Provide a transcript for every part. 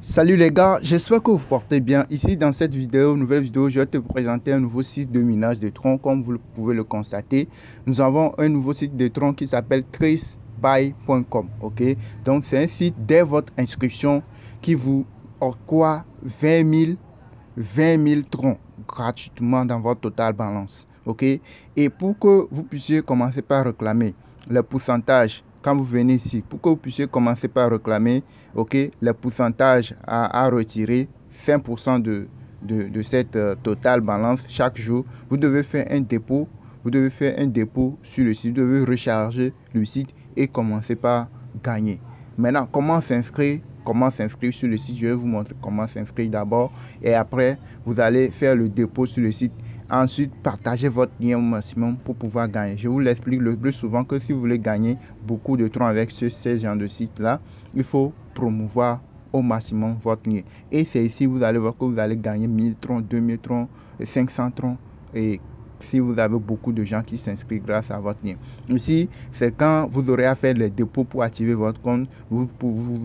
Salut les gars, j'espère que vous portez bien. Ici dans cette nouvelle vidéo, je vais te présenter un nouveau site de minage de troncs. Comme vous pouvez le constater, nous avons un nouveau site de troncs qui s'appelle tracebuy.com. Ok, donc c'est un site dès votre inscription qui vous octroie 20 000 troncs gratuitement dans votre total balance. Ok, et pour que vous puissiez commencer par réclamer le pourcentage quand vous venez ici, pour que vous puissiez commencer par réclamer, ok, le pourcentage à retirer 5% de cette totale balance chaque jour, vous devez faire un dépôt. Vous devez faire un dépôt sur le site, vous devez recharger le site et commencer par gagner. Maintenant, comment s'inscrire? Comment s'inscrire sur le site? Je vais vous montrer comment s'inscrire d'abord et après, vous allez faire le dépôt sur le site. Ensuite, partagez votre lien au maximum pour pouvoir gagner. Je vous l'explique le plus souvent que si vous voulez gagner beaucoup de troncs avec ce genre de site-là, il faut promouvoir au maximum votre lien. Et c'est ici vous allez voir que vous allez gagner 1000 troncs, 2000 troncs, 500 troncs et si vous avez beaucoup de gens qui s'inscrivent grâce à votre lien. Ici, c'est quand vous aurez à faire les dépôts pour activer votre compte, vous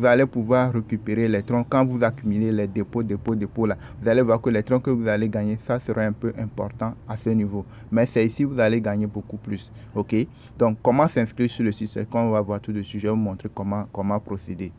allez pouvoir récupérer les troncs. Quand vous accumulez les dépôts là, vous allez voir que les troncs que vous allez gagner, ça sera un peu important à ce niveau. Mais c'est ici vous allez gagner beaucoup plus. Ok, donc comment s'inscrire sur le site, c'est qu'on va voir tout dessus. Je vais vous montrer comment procéder.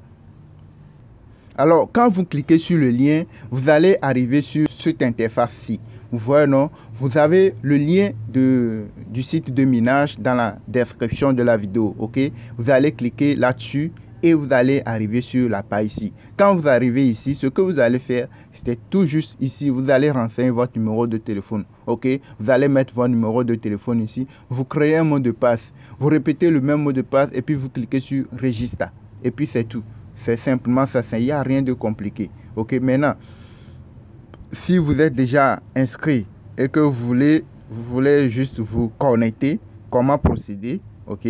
Alors, quand vous cliquez sur le lien, vous allez arriver sur cette interface-ci. Vous voyez, non? Vous avez le lien du site de minage dans la description de la vidéo. Ok, vous allez cliquer là-dessus et vous allez arriver sur la page ici. Quand vous arrivez ici, ce que vous allez faire, c'est tout juste ici. Vous allez renseigner votre numéro de téléphone. Ok, vous allez mettre votre numéro de téléphone ici. Vous créez un mot de passe. Vous répétez le même mot de passe et puis vous cliquez sur Register. Et puis c'est tout. C'est simplement ça, il n'y a rien de compliqué. Ok, maintenant, si vous êtes déjà inscrit et que vous voulez juste vous connecter, comment procéder? Ok,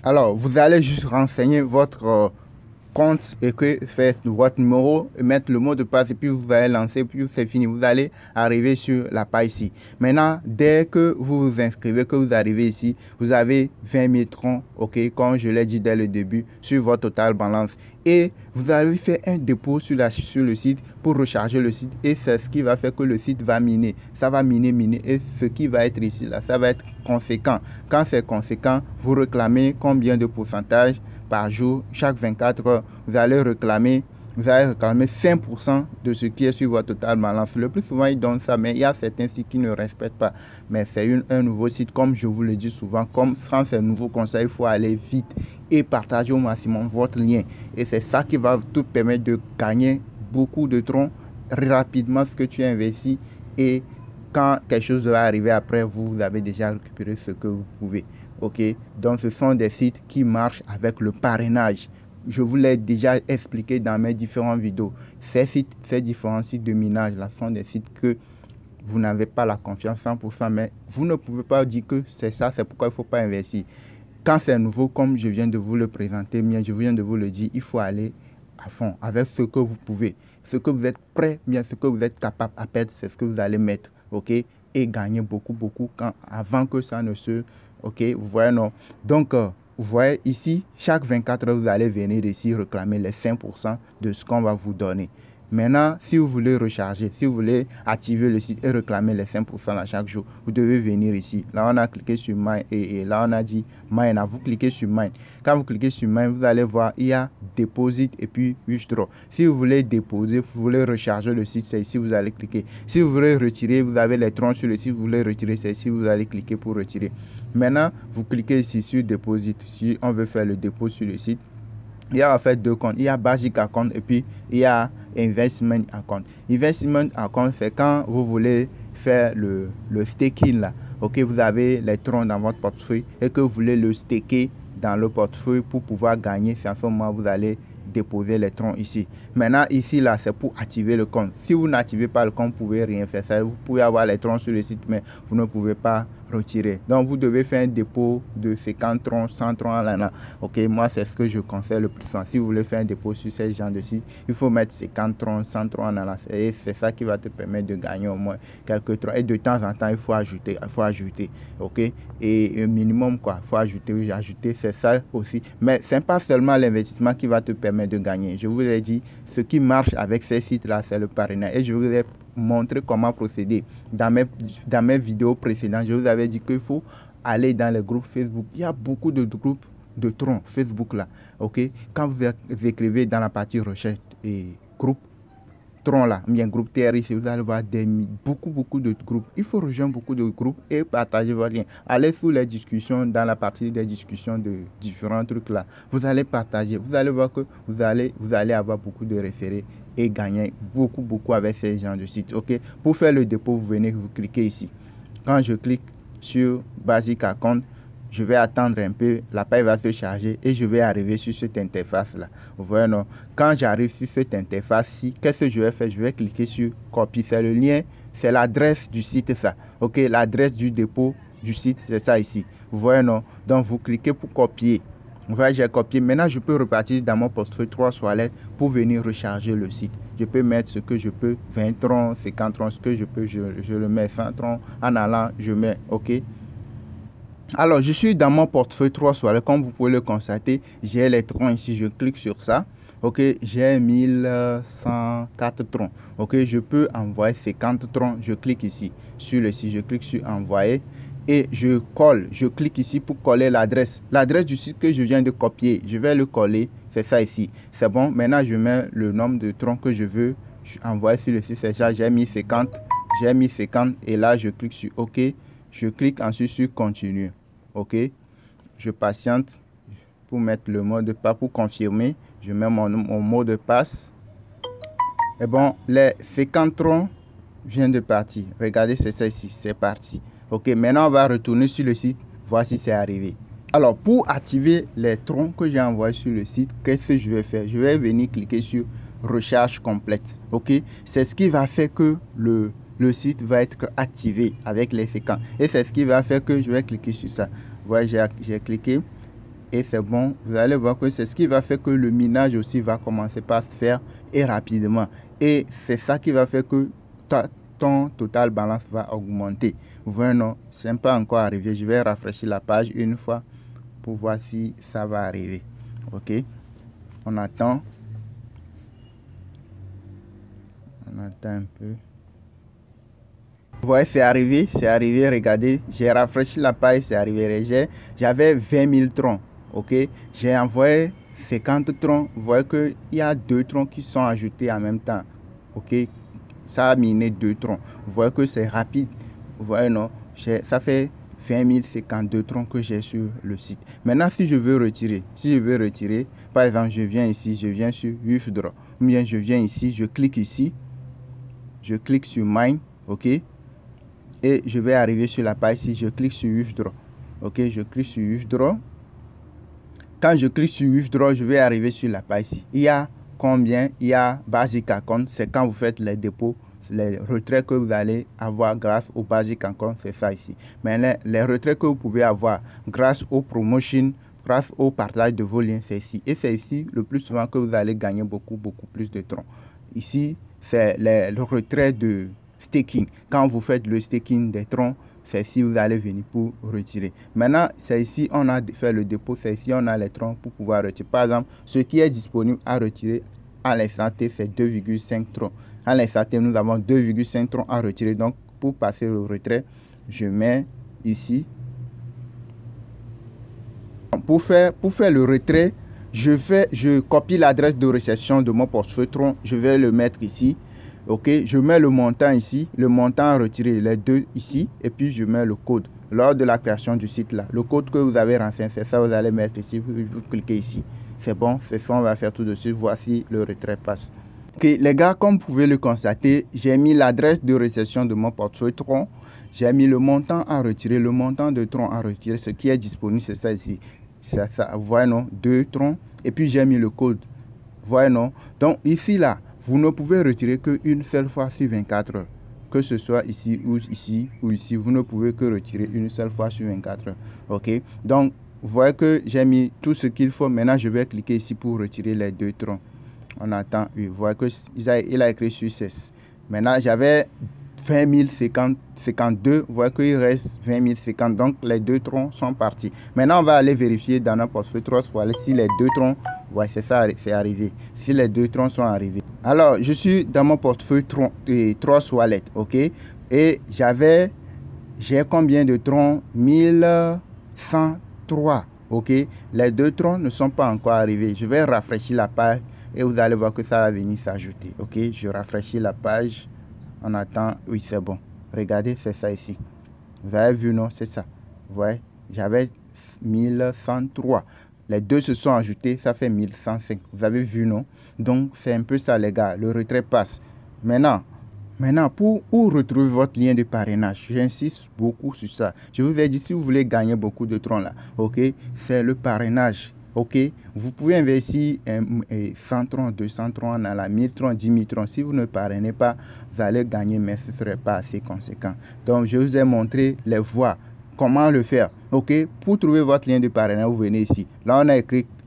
alors vous allez juste renseigner votre compte et que faire votre numéro et mettre le mot de passe et puis vous allez lancer, puis c'est fini. Vous allez arriver sur la page ici. Maintenant, dès que vous vous inscrivez, que vous arrivez ici, vous avez 20 000 troncs, ok, comme je l'ai dit dès le début, sur votre total balance. Et vous allez faire un dépôt sur le site pour recharger le site et c'est ce qui va faire que le site va miner. Ça va miner et ce qui va être ici, là, ça va être conséquent. Quand c'est conséquent, vous réclamez combien de pourcentage par jour, chaque 24 heures, vous allez réclamer 5% de ce qui est sur votre total balance. Le plus souvent, ils donnent ça, mais il y a certains sites qui ne respectent pas. Mais c'est un nouveau site, comme je vous le dis souvent, comme sans ces nouveaux conseils, il faut aller vite et partager au maximum votre lien. Et c'est ça qui va te permettre de gagner beaucoup de troncs rapidement ce que tu investis et quand quelque chose va arriver après, vous avez déjà récupéré ce que vous pouvez. Ok, donc ce sont des sites qui marchent avec le parrainage. Je vous l'ai déjà expliqué dans mes différentes vidéos. Ces différents sites de minage là sont des sites que vous n'avez pas la confiance 100%, mais vous ne pouvez pas dire que c'est ça, c'est pourquoi il ne faut pas investir. Quand c'est nouveau, comme je viens de vous le présenter, bien, je viens de vous le dire, il faut aller à fond avec ce que vous pouvez. Ce que vous êtes prêt, bien ce que vous êtes capable à perdre, c'est ce que vous allez mettre. Ok, et gagner beaucoup avant que ça ne se... Ok, vous voyez, non? Donc, vous voyez ici, chaque 24 heures, vous allez venir ici réclamer les 5% de ce qu'on va vous donner. Maintenant, si vous voulez recharger, si vous voulez activer le site et réclamer les 5% à chaque jour, vous devez venir ici. Là, on a cliqué sur Mine et là, on a dit Mine. Vous cliquez sur Mine. Quand vous cliquez sur Mine, vous allez voir, il y a Deposit et puis Withdraw. Si vous voulez déposer, vous voulez recharger le site, c'est ici, vous allez cliquer. Si vous voulez retirer, vous avez les troncs sur le site, vous voulez retirer, c'est ici, vous allez cliquer pour retirer. Maintenant, vous cliquez ici sur Deposit. Si on veut faire le dépôt sur le site, il y a en fait deux comptes. Il y a Basic Account et puis il y a Investment Account. Investment Account, c'est quand vous voulez faire le staking là. Ok, vous avez les troncs dans votre portefeuille et que vous voulez le staker dans le portefeuille pour pouvoir gagner. C'est à ce moment vous allez déposer les troncs ici. Maintenant, ici là, c'est pour activer le compte. Si vous n'activez pas le compte, vous ne pouvez rien faire. Ça, vous pouvez avoir les troncs sur le site, mais vous ne pouvez pas retirer. Donc vous devez faire un dépôt de 50 troncs, 100 troncs à l'année. Ok, moi c'est ce que je conseille le plus souvent. Si vous voulez faire un dépôt sur ce genre de site, il faut mettre 50 troncs, 100 troncs en année. Et c'est ça qui va te permettre de gagner au moins quelques troncs. Et de temps en temps, il faut ajouter. Ok, et minimum quoi, il faut ajouter, c'est ça aussi. Mais c'est pas seulement l'investissement qui va te permettre de gagner. Je vous ai dit, ce qui marche avec ces sites-là, c'est le parrainage. Et je vous ai montré comment procéder. Dans mes vidéos précédentes, je vous avais dit qu'il faut aller dans les groupes Facebook. Il y a beaucoup de groupes de troncs Facebook là. Ok, quand vous écrivez dans la partie recherche et groupe tronc là, bien groupe TRIC, vous allez voir beaucoup de groupes. Il faut rejoindre beaucoup de groupes et partager vos liens. Allez sous les discussions, dans la partie des discussions de différents trucs là. Vous allez partager. Vous allez voir que vous allez avoir beaucoup de référés et gagner beaucoup avec ces gens de sites. Ok, pour faire le dépôt, vous venez, vous cliquez ici. Quand je clique sur Basic Account, je vais attendre un peu, la page va se charger et je vais arriver sur cette interface là. Vous voyez non? Quand j'arrive sur cette interface ci, qu'est-ce que je vais faire? Je vais cliquer sur copie. C'est le lien, c'est l'adresse du site ça. Ok, l'adresse du dépôt du site, c'est ça ici. Vous voyez non? Donc vous cliquez pour copier. Vous voyez, j'ai copié. Maintenant, je peux repartir dans mon portefeuille 3 toilettes pour venir recharger le site. Je peux mettre ce que je peux, 20 troncs, 50 troncs, ce que je peux, je le mets 100 troncs. En allant, je mets OK. Alors, je suis dans mon portefeuille 3 toilettes. Comme vous pouvez le constater, j'ai les troncs ici. Je clique sur ça. OK, j'ai 1104 troncs. OK, je peux envoyer 50 troncs. Je clique ici sur le site. Je clique sur envoyer. Et je colle, je clique ici pour coller l'adresse du site que je viens de copier. Je vais le coller, c'est ça ici. C'est bon, maintenant je mets le nombre de troncs que je veux envoyer sur le site. C'est ça, j'ai mis 50 et là je clique sur OK. Je clique ensuite sur continuer. OK, je patiente pour mettre le mot de passe, pour confirmer. Je mets mon mot de passe. Et bon, les 50 troncs viennent de partir. Regardez, c'est ça ici, c'est parti. Ok, maintenant on va retourner sur le site, voir si c'est arrivé. Alors, pour activer les troncs que j'ai envoyés sur le site, qu'est-ce que je vais faire? Je vais venir cliquer sur recherche complète. Ok, c'est ce qui va faire que le site va être activé avec les séquences. Et c'est ce qui va faire que je vais cliquer sur ça. Vous voyez, j'ai cliqué et c'est bon. Vous allez voir que c'est ce qui va faire que le minage aussi va commencer par se faire et rapidement. Et c'est ça qui va faire que ton total balance va augmenter. Vous voyez non, c'est pas encore arrivé. Je vais rafraîchir la page une fois pour voir si ça va arriver. Ok, on attend un peu. Vous voyez, c'est arrivé, regardez, j'ai rafraîchi la page, c'est arrivé. J'avais 20 000 troncs. Ok, j'ai envoyé 50 troncs. Vous voyez qu'il y a 2 troncs qui sont ajoutés en même temps. Ok, ça a miné 2 troncs. Vous voyez que c'est rapide. Vous voyez non, ça fait 20 052 troncs que j'ai sur le site. Maintenant, si je veux retirer, par exemple, je viens ici, je viens sur Withdraw. Ou bien je viens ici, je clique ici, je clique sur Mine, ok, et je vais arriver sur la page ici, je clique sur Withdraw. Ok, je clique sur Withdraw. Quand je clique sur Withdraw, je vais arriver sur la page ici. Il y a combien? Il y a Basic Account, c'est quand vous faites les dépôts, les retraits que vous allez avoir grâce au Basic Account, c'est ça ici. Mais les retraits que vous pouvez avoir grâce aux promotions, grâce au partage de vos liens, c'est ici. Et c'est ici le plus souvent que vous allez gagner beaucoup plus de troncs. Ici, c'est le retrait de staking. Quand vous faites le staking des troncs, c'est ici vous allez venir pour retirer. Maintenant, c'est ici on a fait le dépôt, c'est ici on a les troncs pour pouvoir retirer. Par exemple, ce qui est disponible à retirer à l'instant T, c'est 2,5 troncs. À l'instant T, nous avons 2,5 troncs à retirer. Donc, pour passer le retrait, je mets ici. Pour faire le retrait, je copie l'adresse de réception de mon portefeuille tronc. Je vais le mettre ici. Ok, je mets le montant ici, le montant à retirer, les deux ici, et puis je mets le code lors de la création du site là. Le code que vous avez renseigné, c'est ça, vous allez mettre ici, vous cliquez ici. C'est bon, c'est ça, on va faire tout de suite. Voici le retrait passe. Ok, les gars, comme vous pouvez le constater, j'ai mis l'adresse de réception de mon portefeuille tronc. J'ai mis le montant à retirer, le montant de tronc à retirer, ce qui est disponible, c'est ça ici. C'est ça, vous voyez non, 2 troncs, et puis j'ai mis le code. Vous voyez non. Donc ici là, vous ne pouvez retirer qu'une seule fois sur 24 heures. que ce soit ici ou ici ou ici, vous ne pouvez que retirer une seule fois sur 24 heures. OK? Donc, vous voyez que j'ai mis tout ce qu'il faut. Maintenant, je vais cliquer ici pour retirer les 2 troncs. On attend. Oui, vous voyez qu'il a écrit success. Maintenant, j'avais 20 052. Vous voyez qu'il reste 20 050. Donc, les 2 troncs sont partis. Maintenant, on va aller vérifier dans notre portefeuille Trust Wallet si les 2 troncs, ouais, c'est ça, c'est arrivé. Si les 2 troncs sont arrivés. Alors, je suis dans mon portefeuille Trust Wallet, OK? Et j'ai combien de troncs? 1103, OK? Les 2 troncs ne sont pas encore arrivés. Je vais rafraîchir la page et vous allez voir que ça va venir s'ajouter, OK? Je rafraîchis la page. On attend. Oui, c'est bon. Regardez, c'est ça ici. Vous avez vu, non? C'est ça. Vous voyez? J'avais 1103. Les 2 se sont ajoutés, ça fait 1105. Vous avez vu, non? Donc, c'est un peu ça, les gars. Le retrait passe. Maintenant, pour retrouver votre lien de parrainage, j'insiste beaucoup sur ça. Je vous ai dit, si vous voulez gagner beaucoup de troncs là, OK, c'est le parrainage. OK, vous pouvez investir 100 troncs, 200 troncs, dans la 1000 troncs, 10 000 troncs. Si vous ne parrainez pas, vous allez gagner, mais ce ne serait pas assez conséquent. Donc, je vous ai montré les voies, comment le faire. OK, pour trouver votre lien de parrainage, vous venez ici. Là,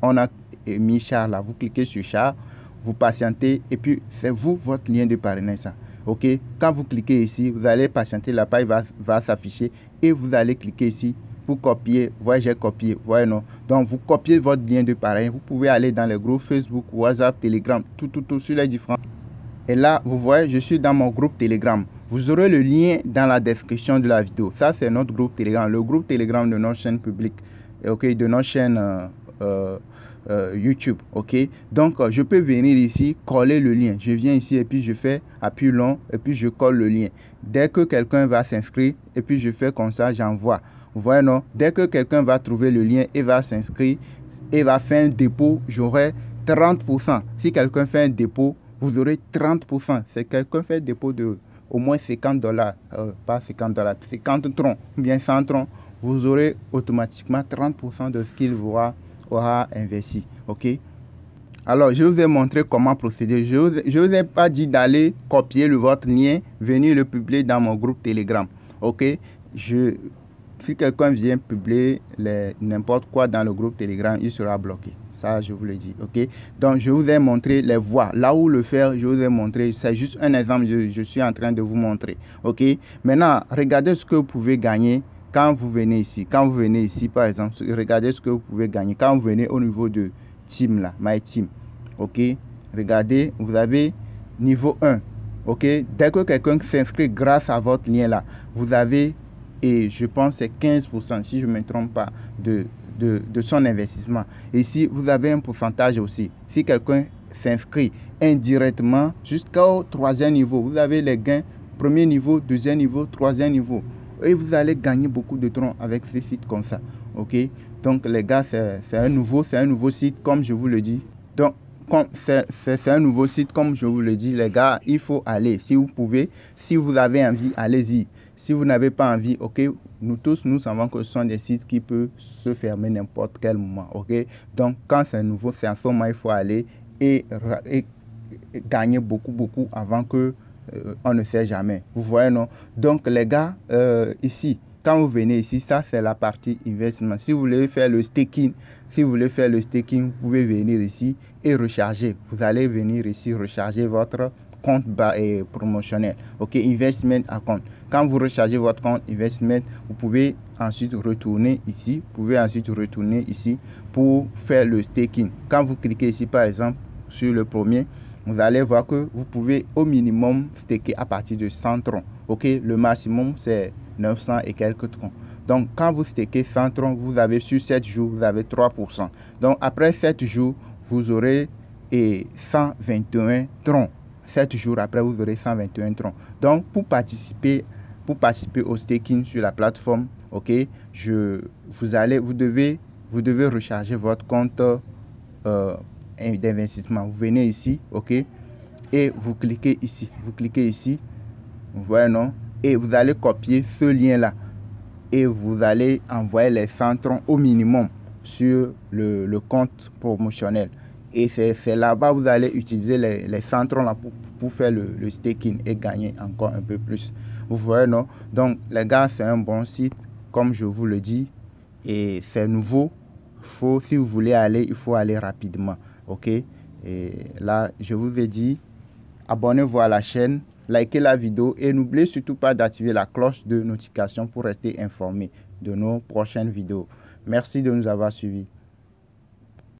on a mis char là. Vous cliquez sur char, vous patientez et puis c'est vous, votre lien de parrainage. Ça. OK, quand vous cliquez ici, vous allez patienter, la page va s'afficher et vous allez cliquer ici pour copier. Voyez, j'ai copié. Voyez, non. Donc, vous copiez votre lien de parrainage. Vous pouvez aller dans les groupes Facebook, WhatsApp, Telegram, tout sur les différents. Et là, vous voyez, je suis dans mon groupe Telegram. Vous aurez le lien dans la description de la vidéo. Ça, c'est notre groupe Telegram. Le groupe Telegram de notre chaîne publique. OK, de notre chaîne YouTube. OK, donc je peux venir ici, coller le lien. Je viens ici et puis je fais appui long et puis je colle le lien. Dès que quelqu'un va s'inscrire et puis je fais comme ça, j'envoie. Vous voyez, non? Dès que quelqu'un va trouver le lien et va s'inscrire et va faire un dépôt, j'aurai 30%. Si quelqu'un fait un dépôt, vous aurez 30%. C'est quelqu'un fait un dépôt de au moins $50, pas $50, 50 troncs ou bien 100 troncs, vous aurez automatiquement 30% de ce qu'il aura investi. OK? Alors, je vous ai montré comment procéder. Je vous ai pas dit d'aller copier votre lien, venir le publier dans mon groupe Telegram. OK? Si quelqu'un vient publier n'importe quoi dans le groupe Telegram, il sera bloqué. Ça, je vous le dis. OK? Donc, je vous ai montré les voies. Là où le faire, je vous ai montré. C'est juste un exemple. Je suis en train de vous montrer. OK? Maintenant, regardez ce que vous pouvez gagner quand vous venez ici. Quand vous venez ici, par exemple, regardez ce que vous pouvez gagner. Quand vous venez au niveau de Team, là, My Team. OK? Regardez, vous avez niveau 1. OK? Dès que quelqu'un s'inscrit grâce à votre lien là, vous avez, et je pense c'est 15%, si je ne me trompe pas, de son investissement. Ici, vous avez un pourcentage aussi. Si quelqu'un s'inscrit indirectement jusqu'au 3e niveau, vous avez les gains, premier niveau, 2e niveau, 3e niveau. Et vous allez gagner beaucoup de troncs avec ces sites comme ça. OK? Donc, les gars, c'est un nouveau site, comme je vous le dis. Donc, c'est un nouveau site, comme je vous le dis, les gars, il faut aller. Si vous pouvez, si vous avez envie, allez-y. Si vous n'avez pas envie, OK, nous tous, nous savons que ce sont des sites qui peuvent se fermer n'importe quel moment. OK? Donc, quand c'est nouveau, c'est en ce moment, il faut aller et gagner beaucoup avant que on ne sait jamais. Vous voyez, non? Donc, les gars, ici, quand vous venez ici, ça, c'est la partie investissement. Si vous voulez faire le staking, vous pouvez venir ici et recharger. Vous allez venir ici recharger votre compte promotionnel. OK, investment account. Quand vous rechargez votre compte investment, vous pouvez ensuite retourner ici. Vous pouvez ensuite retourner ici pour faire le staking. Quand vous cliquez ici, par exemple, sur le premier, vous allez voir que vous pouvez au minimum staker à partir de 100 troncs. OK, le maximum c'est 900 et quelques troncs. Donc, quand vous stakez 100 troncs, vous avez sur 7 jours, vous avez 3%. Donc, après 7 jours, vous aurez 121 troncs. 7 jours après, vous aurez 121 troncs. Donc, pour participer au staking sur la plateforme, OK, vous devez recharger votre compte d'investissement. Vous venez ici, OK, et vous cliquez ici. Vous voyez, non? Et vous allez copier ce lien-là. Et vous allez envoyer les 100 troncs au minimum sur le compte promotionnel. Et c'est là-bas vous allez utiliser les centrons là pour faire le staking et gagner encore un peu plus. Vous voyez, non? Donc, les gars, c'est un bon site, comme je vous le dis. Et c'est nouveau. Si vous voulez aller, il faut aller rapidement. OK? Et là, je vous ai dit, abonnez-vous à la chaîne, likez la vidéo et n'oubliez surtout pas d'activer la cloche de notification pour rester informé de nos prochaines vidéos. Merci de nous avoir suivis.